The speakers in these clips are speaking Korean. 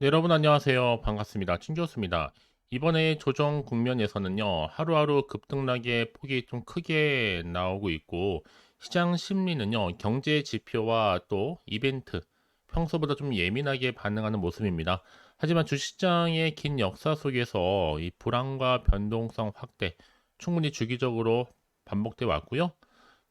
네, 여러분 안녕하세요. 반갑습니다. 친교수입니다. 이번에 조정 국면에서는요, 하루하루 급등락의 폭이 좀 크게 나오고 있고, 시장 심리는요, 경제 지표와 또 이벤트, 평소보다 좀 예민하게 반응하는 모습입니다. 하지만 주식시장의 긴 역사 속에서 이 불안과 변동성 확대, 충분히 주기적으로 반복돼 왔고요.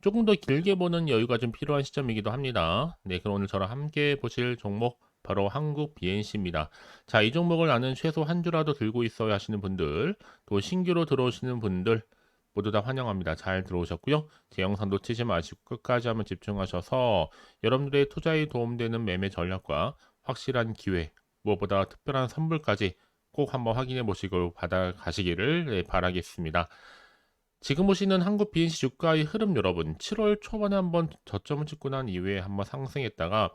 조금 더 길게 보는 여유가 좀 필요한 시점이기도 합니다. 네, 그럼 오늘 저랑 함께 보실 종목 바로 한국 BNC입니다. 자, 이 종목을 나는 최소 한 주라도 들고 있어야 하시는 분들, 또 신규로 들어오시는 분들 모두 다 환영합니다. 잘 들어오셨고요. 제 영상 놓치지 마시고 끝까지 한번 집중하셔서 여러분들의 투자에 도움되는 매매 전략과 확실한 기회, 무엇보다 특별한 선물까지 꼭 한번 확인해 보시고 받아가시기를 네, 바라겠습니다. 지금 보시는 한국 BNC 주가의 흐름 여러분, 7월 초반에 한번 저점을 찍고 난 이후에 한번 상승했다가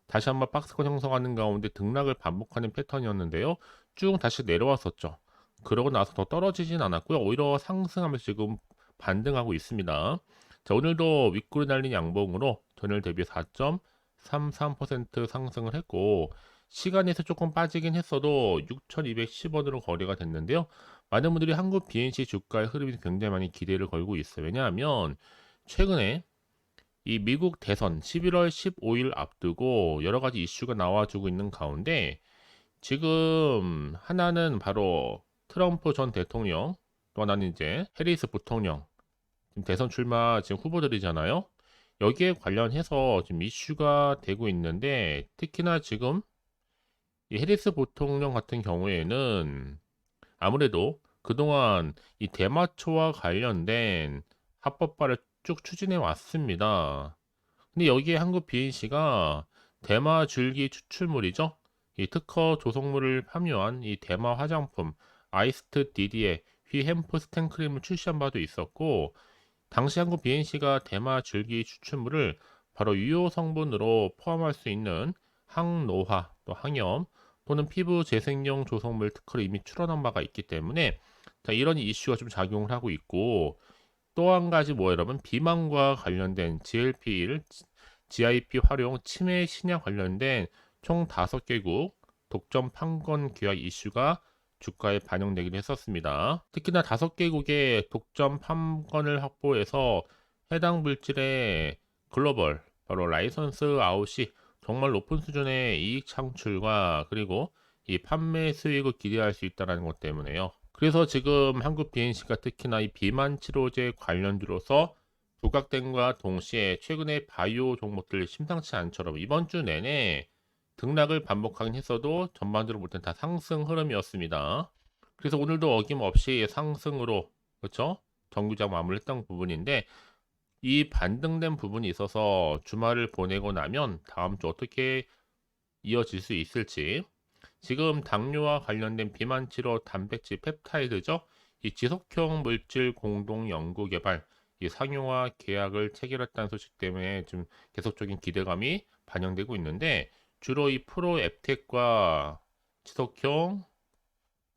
다시 한번 박스권 형성하는 가운데 등락을 반복하는 패턴이었는데요. 쭉 다시 내려왔었죠. 그러고 나서 더 떨어지진 않았고요. 오히려 상승하면서 지금 반등하고 있습니다. 자, 오늘도 윗골이 날린 양봉으로 전일 대비 4.33% 상승을 했고, 시간에서 조금 빠지긴 했어도 6,210원으로 거래가 됐는데요. 많은 분들이 한국 BNC 주가의 흐름이 굉장히 많이 기대를 걸고 있어요. 왜냐하면 최근에 이 미국 대선 11월 15일 앞두고 여러 가지 이슈가 나와주고 있는 가운데 지금 하나는 바로 트럼프 전 대통령, 또 하나는 이제 해리스 부통령, 지금 대선 출마 지금 후보들이잖아요. 여기에 관련해서 지금 이슈가 되고 있는데 특히나 지금 이 해리스 부통령 같은 경우에는 아무래도 그동안 이 대마초와 관련된 합법화를 쭉 추진해 왔습니다. 근데 여기에 한국 BNC가 대마 줄기 추출물이죠. 이 특허 조성물을 함유한 이 대마 화장품 아이스트 디디에 휘햄프 스텐크림을 출시한 바도 있었고, 당시 한국 BNC가 대마 줄기 추출물을 바로 유효 성분으로 포함할 수 있는 항노화, 또 항염 또는 피부 재생용 조성물 특허를 이미 출원한 바가 있기 때문에 자, 이런 이슈가 좀 작용을 하고 있고, 또 한 가지 뭐 여러분 비만과 관련된 GLP-1, GIP 활용 치매 신약 관련된 총 5개국 독점 판권 계약 이슈가 주가에 반영되기도 했었습니다. 특히나 5개국의 독점 판권을 확보해서 해당 물질의 글로벌 바로 라이선스 아웃이 정말 높은 수준의 이익 창출과 그리고 이 판매 수익을 기대할 수 있다는 것 때문에요. 그래서 지금 한국 BNC가 특히나 이 비만 치료제 관련주로서 부각됨과 동시에 최근에 바이오 종목들 심상치 않처럼 이번 주 내내 등락을 반복하긴 했어도 전반적으로 볼 땐 다 상승 흐름이었습니다. 그래서 오늘도 어김없이 상승으로 그렇죠? 정규장 마무리했던 부분인데 이 반등된 부분이 있어서 주말을 보내고 나면 다음 주 어떻게 이어질 수 있을지, 지금 당뇨와 관련된 비만 치료 단백질 펩타이드죠. 이 지속형 물질 공동 연구 개발 이 상용화 계약을 체결했다는 소식 때문에 좀 계속적인 기대감이 반영되고 있는데, 주로 이 프로 앱텍과 지속형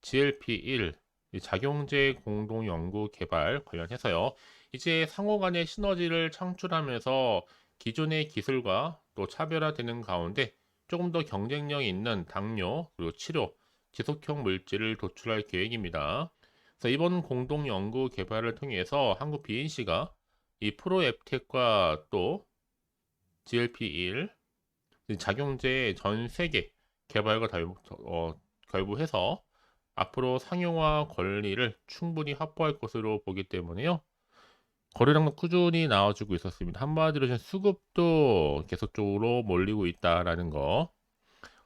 GLP-1 작용제 공동 연구 개발 관련해서요. 이제 상호 간의 시너지를 창출하면서 기존의 기술과 또 차별화되는 가운데 조금 더 경쟁력 있는 당뇨 그리고 치료 지속형 물질을 도출할 계획입니다. 그래서 이번 공동 연구 개발을 통해서 한국 BNC가 이 프로앱텍과 또 GLP-1 작용제 전 세계 개발과 결부해서 앞으로 상용화 권리를 충분히 확보할 것으로 보기 때문에요. 거래량도 꾸준히 나와주고 있었습니다. 한마디로 지금 수급도 계속적으로 몰리고 있다라는 거.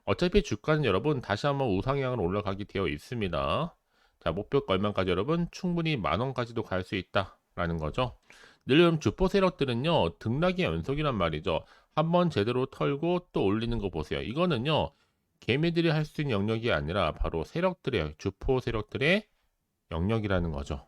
어차피 주가는 여러분 다시 한번 우상향으로 올라가게 되어 있습니다. 자, 목표 얼마까지 여러분 충분히 만 원까지도 갈 수 있다라는 거죠. 늘 주포 세력들은요 등락의 연속이란 말이죠. 한번 제대로 털고 또 올리는 거 보세요. 이거는요 개미들이 할 수 있는 영역이 아니라 바로 세력들의 주포 세력들의 영역이라는 거죠.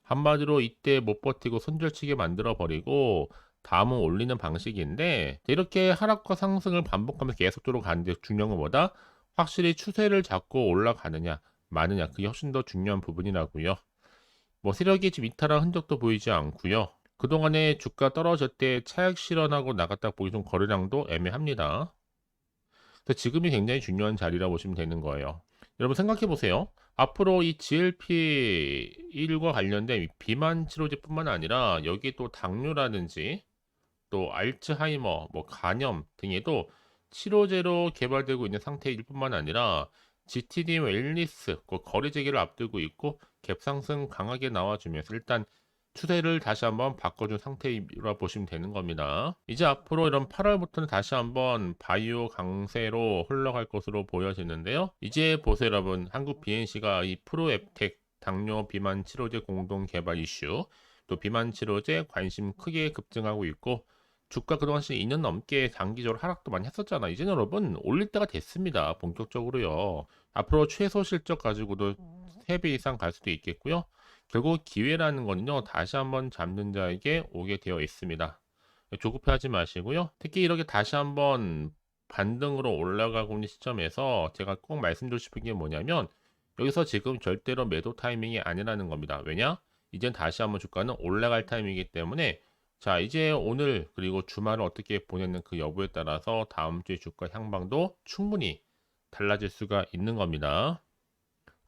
한마디로 이때 못 버티고 손절치게 만들어 버리고 다음은 올리는 방식인데, 이렇게 하락과 상승을 반복하면서 계속적으로 가는데 중요한 것보다 확실히 추세를 잡고 올라가느냐 마느냐 그게 훨씬 더 중요한 부분이라고요. 뭐 세력이 지금 이탈한 흔적도 보이지 않고요. 그동안에 주가 떨어질 때 차익 실현하고 나갔다 보기 좀 거래량도 애매합니다. 그래서 지금이 굉장히 중요한 자리라 보시면 되는 거예요. 여러분 생각해 보세요. 앞으로 이 GLP-1과 관련된 이 비만 치료제뿐만 아니라 여기 또 당뇨라든지 또 알츠하이머, 뭐 간염 등에도 치료제로 개발되고 있는 상태일 뿐만 아니라 GTD 웰니스 그 거래 재개를 앞두고 있고 갭 상승 강하게 나와주면서 일단 추세를 다시 한번 바꿔준 상태이라 보시면 되는 겁니다. 이제 앞으로 이런 8월부터는 다시 한번 바이오 강세로 흘러갈 것으로 보여지는데요. 이제 보세요 여러분. 한국 BNC가 이 프로앱텍 당뇨 비만 치료제 공동 개발 이슈 또 비만 치료제 관심 크게 급증하고 있고 주가 그동안 2년 넘게 장기적으로 하락도 많이 했었잖아. 이제는 여러분 올릴 때가 됐습니다. 본격적으로요. 앞으로 최소 실적 가지고도 3배 이상 갈 수도 있겠고요. 결국 기회라는 거는요. 다시 한번 잡는 자에게 오게 되어 있습니다. 조급해하지 마시고요. 특히 이렇게 다시 한번 반등으로 올라가고 있는 시점에서 제가 꼭 말씀드리고 싶은 게 뭐냐면 여기서 지금 절대로 매도 타이밍이 아니라는 겁니다. 왜냐? 이젠 다시 한번 주가는 올라갈 타이밍이기 때문에 자 이제 오늘 그리고 주말을 어떻게 보내는 그 여부에 따라서 다음 주의 주가 향방도 충분히 달라질 수가 있는 겁니다.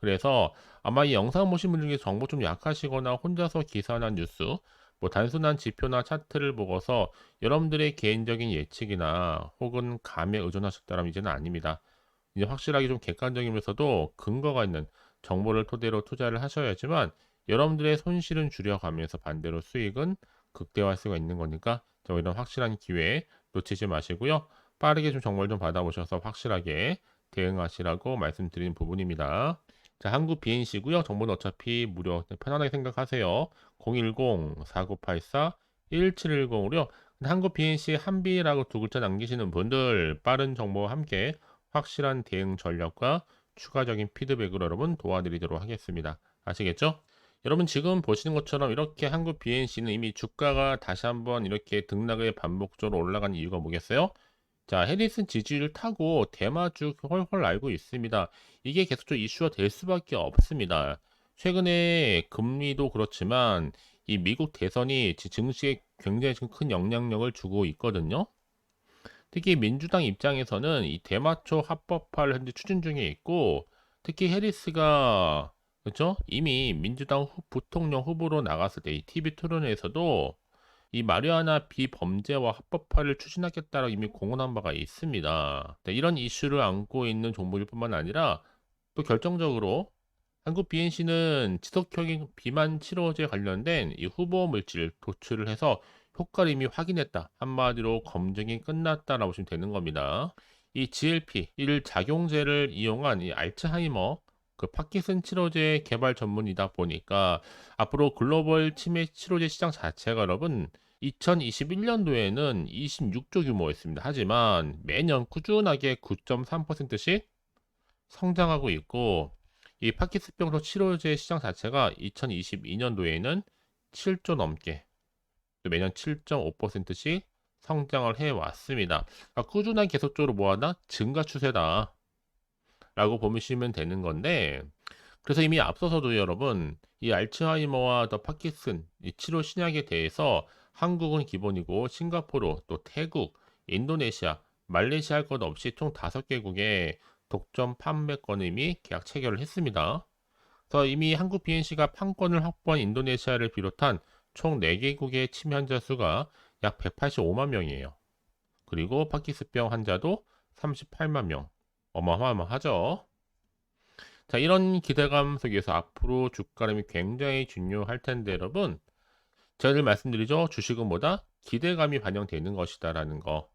그래서 아마 이 영상 보신 분 중에 정보 좀 약하시거나 혼자서 기사나 뉴스, 뭐 단순한 지표나 차트를 보고서 여러분들의 개인적인 예측이나 혹은 감에 의존하셨다면 이제는 아닙니다. 이제 확실하게 좀 객관적이면서도 근거가 있는 정보를 토대로 투자를 하셔야지만 여러분들의 손실은 줄여가면서 반대로 수익은 극대화할 수가 있는 거니까 이런 확실한 기회 놓치지 마시고요. 빠르게 좀 정보를 좀 받아보셔서 확실하게 대응하시라고 말씀드린 부분입니다. 자, 한국 BNC고요. 정보는 어차피 무료. 편안하게 생각하세요. 010-4984-1710으로요. 한국 BNC 한비라고 두 글자 남기시는 분들 빠른 정보와 함께 확실한 대응 전략과 추가적인 피드백으로 여러분 도와드리도록 하겠습니다. 아시겠죠? 여러분 지금 보시는 것처럼 이렇게 한국 BNC는 이미 주가가 다시 한번 이렇게 등락을 반복적으로 올라간 이유가 뭐겠어요? 자, 해리슨 지지율 타고 대마주 헐헐 알고 있습니다. 이게 계속적으로 이슈가 될 수밖에 없습니다. 최근에 금리도 그렇지만 이 미국 대선이 증시에 굉장히 지금 큰 영향력을 주고 있거든요. 특히 민주당 입장에서는 이 대마초 합법화를 현재 추진 중에 있고 특히 해리스가 그렇죠? 이미 민주당 부통령 후보로 나갔을 때 이 TV 토론회에서도 이 마리화나 비범죄와 합법화를 추진하겠다고 이미 공언한 바가 있습니다. 네, 이런 이슈를 안고 있는 종목일 뿐만 아니라 또 결정적으로 한국 BNC는 지속적인 비만 치료제 관련된 이 후보 물질 도출을 해서 효과를 이미 확인했다. 한마디로 검증이 끝났다라고 보시면 되는 겁니다. 이 GLP-1 작용제를 이용한 이 알츠하이머 그 파킨슨 치료제 개발 전문이다 보니까 앞으로 글로벌 치매 치료제 시장 자체가 여러분 2021년도에는 26조 규모였습니다. 하지만 매년 꾸준하게 9.3%씩 성장하고 있고 이 파킨슨병 치료제 시장 자체가 2022년도에는 7조 넘게 매년 7.5%씩 성장을 해왔습니다. 그러니까 꾸준한 계속적으로 뭐하나 증가 추세다 라고 보시면 되는 건데 그래서 이미 앞서서도 여러분 이 알츠하이머와 더 파킨슨 이 치료 신약에 대해서 한국은 기본이고 싱가포르 또 태국 인도네시아 말레이시아 할 것 없이 총 5개국에 독점 판매권 이미 계약 체결을 했습니다. 그래서 이미 한국 BNC가 판권을 확보한 인도네시아를 비롯한 총 4개국의 치매 환자 수가 약 185만 명이에요. 그리고 파킨슨병 환자도 38만 명. 어마어마하죠. 자, 이런 기대감 속에서 앞으로 주가름이 굉장히 중요할 텐데 여러분 제가 늘 말씀드리죠. 주식은 뭐다? 기대감이 반영되는 것이다라는 거.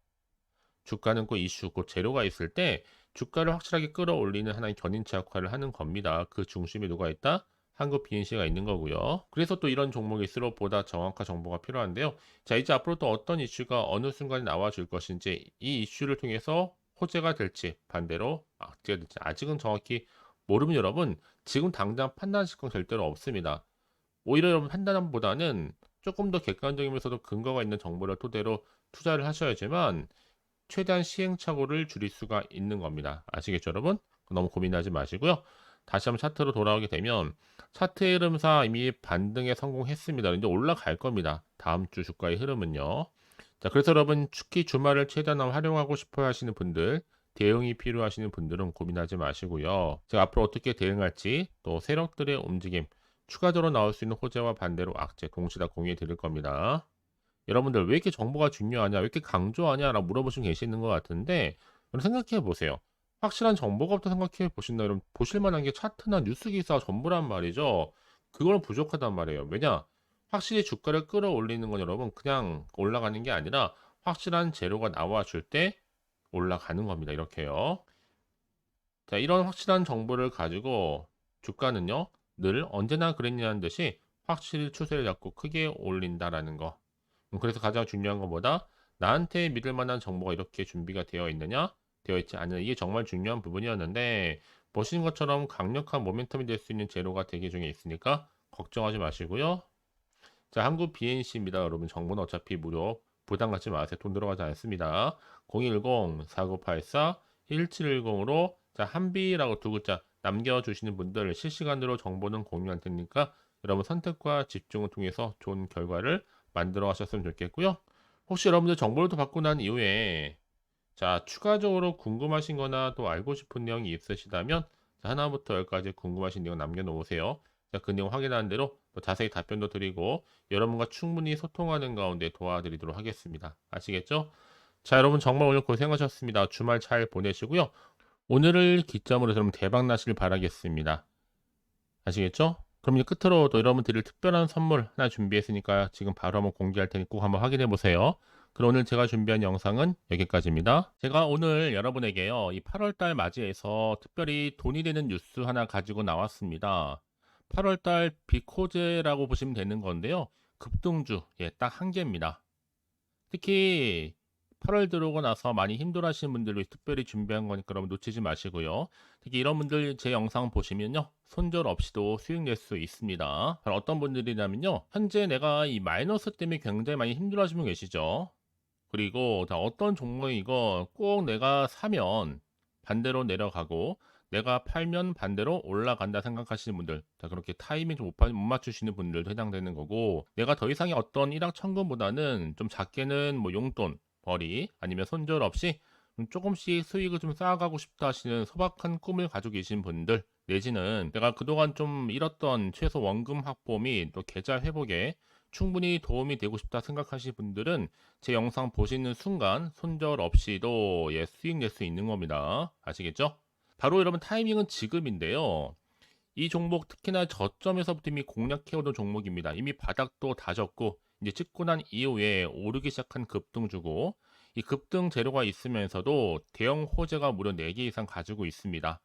주가는 꼭 이슈, 꼭 재료가 있을 때 주가를 확실하게 끌어올리는 하나의 견인차 역할을 하는 겁니다. 그 중심에 누가 있다? 한국 BNC가 있는 거고요. 그래서 또 이런 종목일수록 보다 정확한 정보가 필요한데요. 자, 이제 앞으로 또 어떤 이슈가 어느 순간에 나와줄 것인지 이 이슈를 통해서 호재가 될지 반대로 악재가 될지 아직은 정확히 모르면 여러분 지금 당장 판단하실 건 절대로 없습니다. 오히려 여러분 판단보다는 조금 더 객관적이면서도 근거가 있는 정보를 토대로 투자를 하셔야지만 최대한 시행착오를 줄일 수가 있는 겁니다. 아시겠죠, 여러분? 너무 고민하지 마시고요. 다시 한번 차트로 돌아오게 되면 차트의 흐름상 이미 반등에 성공했습니다. 이제 올라갈 겁니다. 다음 주 주가의 흐름은요. 자, 그래서 여러분 특히 주말을 최대한 활용하고 싶어 하시는 분들 대응이 필요하시는 분들은 고민하지 마시고요. 제가 앞으로 어떻게 대응할지, 또 세력들의 움직임, 추가적으로 나올 수 있는 호재와 반대로 악재 동시에 다 공유해 드릴 겁니다. 여러분들 왜 이렇게 정보가 중요하냐, 왜 이렇게 강조하냐라고 물어보시고 계시는 것 같은데, 여러분 생각해 보세요. 확실한 정보가 없다 생각해 보신다. 여러분 보실 만한 게 차트나 뉴스 기사 전부란 말이죠. 그걸 부족하단 말이에요. 왜냐? 확실히 주가를 끌어올리는 건 여러분 그냥 올라가는 게 아니라 확실한 재료가 나와줄 때 올라가는 겁니다. 이렇게요. 자, 이런 확실한 정보를 가지고 주가는요, 늘 언제나 그랬냐는 듯이 확실히 추세를 잡고 크게 올린다라는 거. 그래서 가장 중요한 것보다 나한테 믿을 만한 정보가 이렇게 준비가 되어 있느냐, 되어 있지 않느냐, 이게 정말 중요한 부분이었는데, 보시는 것처럼 강력한 모멘텀이 될 수 있는 재료가 대기 중에 있으니까 걱정하지 마시고요. 자, 한국 BNC입니다. 여러분, 정보는 어차피 무료. 부담 갖지 마세요. 돈 들어가지 않습니다. 010-4984-1710으로 자, 한비라고 두 글자 남겨주시는 분들 실시간으로 정보는 공유할 테니까 여러분 선택과 집중을 통해서 좋은 결과를 만들어 가셨으면 좋겠고요. 혹시 여러분들 정보를 또 받고 난 이후에 자, 추가적으로 궁금하신 거나 또 알고 싶은 내용이 있으시다면 자, 하나부터 열까지 궁금하신 내용 남겨놓으세요. 자, 그 내용 확인하는 대로 또 자세히 답변도 드리고 여러분과 충분히 소통하는 가운데 도와드리도록 하겠습니다. 아시겠죠? 자, 여러분 정말 오늘 고생하셨습니다. 주말 잘 보내시고요. 오늘을 기점으로 여러분 대박 나시길 바라겠습니다. 아시겠죠? 그럼 이제 끝으로 또 여러분 드릴 특별한 선물 하나 준비했으니까 지금 바로 한번 공개할 테니 꼭 한번 확인해 보세요. 그럼 오늘 제가 준비한 영상은 여기까지입니다. 제가 오늘 여러분에게요, 이 8월달 맞이해서 특별히 돈이 되는 뉴스 하나 가지고 나왔습니다. 8월달 비코제라고 보시면 되는 건데요. 급등주, 예, 딱 한 개입니다. 특히 8월 들어오고 나서 많이 힘들어하시는 분들을 위해 특별히 준비한 거니까 여러분 놓치지 마시고요. 특히 이런 분들 제 영상 보시면요, 손절 없이도 수익 낼 수 있습니다. 바로 어떤 분들이냐면요, 현재 내가 이 마이너스 때문에 굉장히 많이 힘들어하시는 분 계시죠. 그리고 다 어떤 종목이 이거 꼭 내가 사면 반대로 내려가고 내가 팔면 반대로 올라간다 생각하시는 분들, 자, 그렇게 타이밍 좀 못 맞추시는 분들도 해당되는 거고, 내가 더 이상의 어떤 일확천금보다는 좀 작게는 뭐 용돈 벌이 아니면 손절 없이 조금씩 수익을 좀 쌓아가고 싶다 하시는 소박한 꿈을 가지고 계신 분들, 내지는 내가 그동안 좀 잃었던 최소 원금 확보 및 또 계좌 회복에 충분히 도움이 되고 싶다 생각하시는 분들은 제 영상 보시는 순간 손절 없이도 예, 수익 낼 수 있는 겁니다. 아시겠죠? 바로 여러분 타이밍은 지금인데요. 이 종목 특히나 저점에서부터 이미 공략해오던 종목입니다. 이미 바닥도 다졌고 이제 찍고 난 이후에 오르기 시작한 급등주고, 이 급등 재료가 있으면서도 대형 호재가 무려 4개 이상 가지고 있습니다.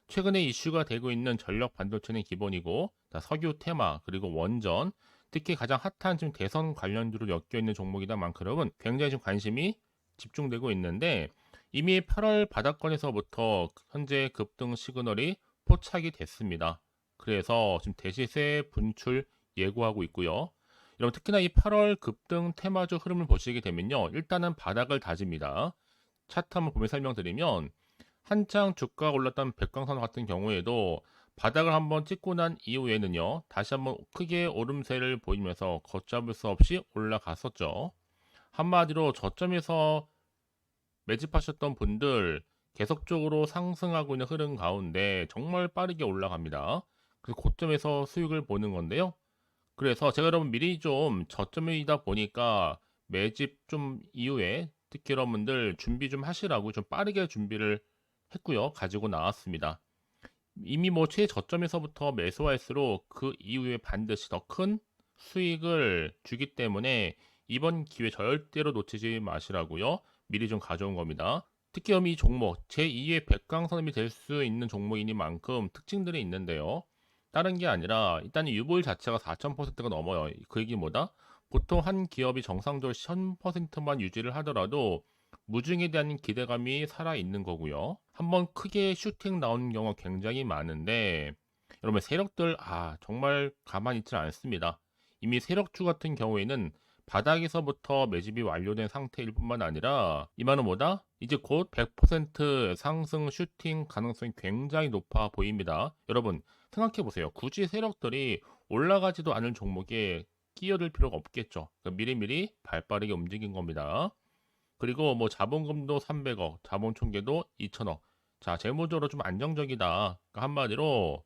최근에 이슈가 되고 있는 전력 반도체는 기본이고, 석유 테마 그리고 원전, 특히 가장 핫한 지금 대선 관련주로 엮여 있는 종목이다 만큼은 굉장히 좀 관심이 집중되고 있는데, 이미 8월 바닥권에서부터 현재 급등 시그널이 포착이 됐습니다. 그래서 지금 대시세 분출 예고하고 있고요. 여러분 특히나 이 8월 급등 테마주 흐름을 보시게 되면요, 일단은 바닥을 다집니다. 차트 한번 보면 설명드리면, 한창 주가가 올랐던 백광산 같은 경우에도 바닥을 한번 찍고 난 이후에는요, 다시 한번 크게 오름세를 보이면서 걷잡을 수 없이 올라갔었죠. 한마디로 저점에서 매집하셨던 분들 계속적으로 상승하고 있는 흐름 가운데 정말 빠르게 올라갑니다. 그래서 고점에서 수익을 보는 건데요. 그래서 제가 여러분 미리 좀 저점이다 보니까 매집 좀 이후에 특히 여러분들 준비 좀 하시라고 좀 빠르게 준비를 했고요. 가지고 나왔습니다. 이미 뭐 최저점에서부터 매수할수록 그 이후에 반드시 더 큰 수익을 주기 때문에 이번 기회 절대로 놓치지 마시라고요. 미리 좀 가져온 겁니다. 특히 이 종목 제2의 백강선음이 될 수 있는 종목이니만큼 특징들이 있는데요. 다른 게 아니라 일단 유보율 자체가 4,000%가 넘어요. 그 얘기 뭐다? 보통 한 기업이 정상적으로 1000%만 유지를 하더라도 무중에 대한 기대감이 살아있는 거고요. 한번 크게 슈팅 나오는 경우가 굉장히 많은데, 여러분 세력들 정말 가만히 있지 않습니다. 이미 세력주 같은 경우에는 바닥에서부터 매집이 완료된 상태일 뿐만 아니라 이 말은 뭐다? 이제 곧 100% 상승 슈팅 가능성이 굉장히 높아 보입니다. 여러분 생각해 보세요. 굳이 세력들이 올라가지도 않을 종목에 끼어들 필요가 없겠죠. 그러니까 미리미리 발빠르게 움직인 겁니다. 그리고 뭐 자본금도 300억, 자본 총계도 2천억. 자, 재무적으로 좀 안정적이다. 그러니까 한마디로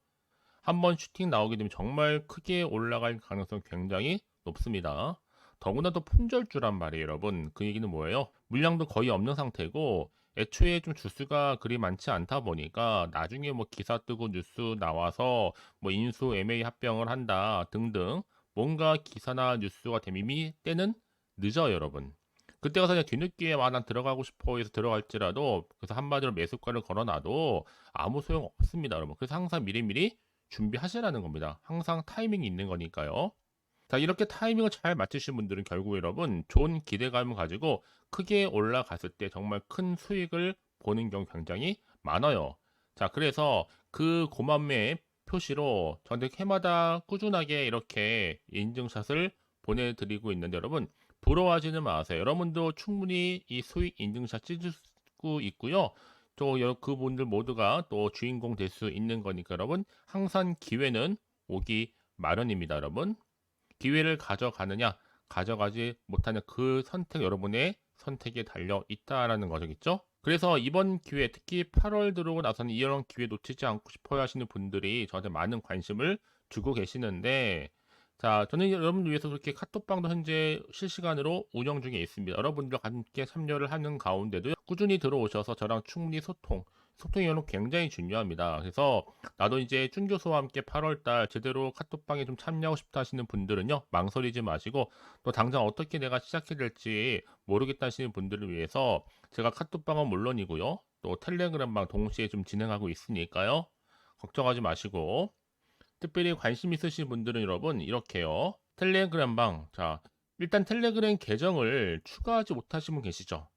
한번 슈팅 나오게 되면 정말 크게 올라갈 가능성이 굉장히 높습니다. 더구나 또 품절주란 말이에요, 여러분. 그 얘기는 뭐예요? 물량도 거의 없는 상태고 애초에 좀 주수가 그리 많지 않다 보니까 나중에 뭐 기사 뜨고 뉴스 나와서 뭐 인수 M&A 합병을 한다 등등 뭔가 기사나 뉴스가 되면 이미 때는 늦어요, 여러분. 그때 가서 그냥 뒤늦게 난 들어가고 싶어 해서 들어갈지라도 그래서 한마디로 매수가를 걸어놔도 아무 소용 없습니다, 여러분. 그래서 항상 미리미리 준비하시라는 겁니다. 항상 타이밍이 있는 거니까요. 자, 이렇게 타이밍을 잘 맞추신 분들은 결국 여러분 좋은 기대감을 가지고 크게 올라갔을 때 정말 큰 수익을 보는 경우 굉장히 많아요. 자, 그래서 그 고만매의 표시로 저한테 해마다 꾸준하게 이렇게 인증샷을 보내드리고 있는데 여러분 부러워하지는 마세요. 여러분도 충분히 이 수익 인증샷 찍을 수 있고요. 또 그분들 모두가 또 주인공 될 수 있는 거니까 여러분 항상 기회는 오기 마련입니다, 여러분. 기회를 가져가느냐, 가져가지 못하냐 그 선택 여러분의 선택에 달려 있다라는 거겠죠. 그래서 이번 기회 특히 8월 들어오고 나서는 이런 기회 놓치지 않고 싶어 하시는 분들이 저한테 많은 관심을 주고 계시는데 자, 저는 여러분들 위해서 그렇게 카톡방도 현재 실시간으로 운영 중에 있습니다. 여러분들과 함께 참여를 하는 가운데도 꾸준히 들어오셔서 저랑 충분히 소통이 굉장히 중요합니다. 그래서 나도 이제 준 교수와 함께 8월달 제대로 카톡방에 좀 참여하고 싶다 하시는 분들은요, 망설이지 마시고 또 당장 어떻게 내가 시작해야 될지 모르겠다 하시는 분들을 위해서 제가 카톡방은 물론이고요, 또 텔레그램방 동시에 좀 진행하고 있으니까요, 걱정하지 마시고 특별히 관심 있으신 분들은 여러분 이렇게요. 텔레그램방. 자, 일단 텔레그램 계정을 추가하지 못하신 분 계시죠?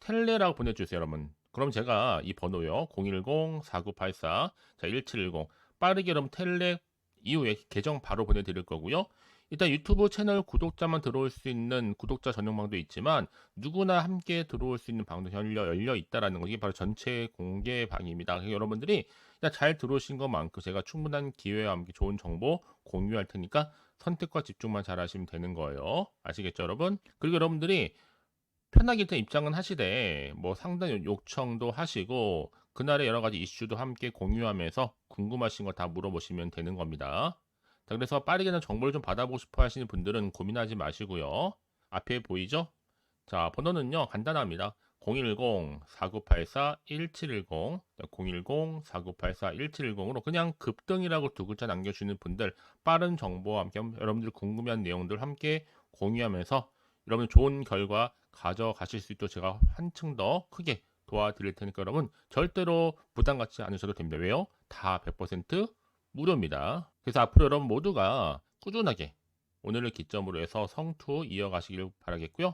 텔레라고 보내주세요, 여러분. 그럼 제가 이 번호요. 010-4984, 자, 1710. 빠르게 여러분 텔레 이후에 계정 바로 보내드릴 거고요. 일단 유튜브 채널 구독자만 들어올 수 있는 구독자 전용방도 있지만 누구나 함께 들어올 수 있는 방도 열려 있다라는 거. 이게 바로 전체 공개 방입니다. 그래서 여러분들이 잘 들어오신 것만큼 제가 충분한 기회와 함께 좋은 정보 공유할 테니까 선택과 집중만 잘 하시면 되는 거예요. 아시겠죠, 여러분? 그리고 여러분들이 편하게 일단 입장은 하시되 뭐 상담 요청도 하시고 그날의 여러 가지 이슈도 함께 공유하면서 궁금하신 거 다 물어보시면 되는 겁니다. 자, 그래서 빠르게는 정보를 좀 받아보고 싶어 하시는 분들은 고민하지 마시고요. 앞에 보이죠? 자, 번호는요, 간단합니다. 010-4984-1710, 010-4984-1710으로 그냥 급등이라고 두 글자 남겨주시는 분들, 빠른 정보와 함께 여러분들 궁금한 내용들 함께 공유하면서 여러분 좋은 결과 가져가실 수 있도록 제가 한층 더 크게 도와드릴 테니까 여러분 절대로 부담 갖지 않으셔도 됩니다. 왜요? 다 100% 무료입니다. 그래서 앞으로 여러분 모두가 꾸준하게 오늘을 기점으로 해서 성투 이어가시길 바라겠고요.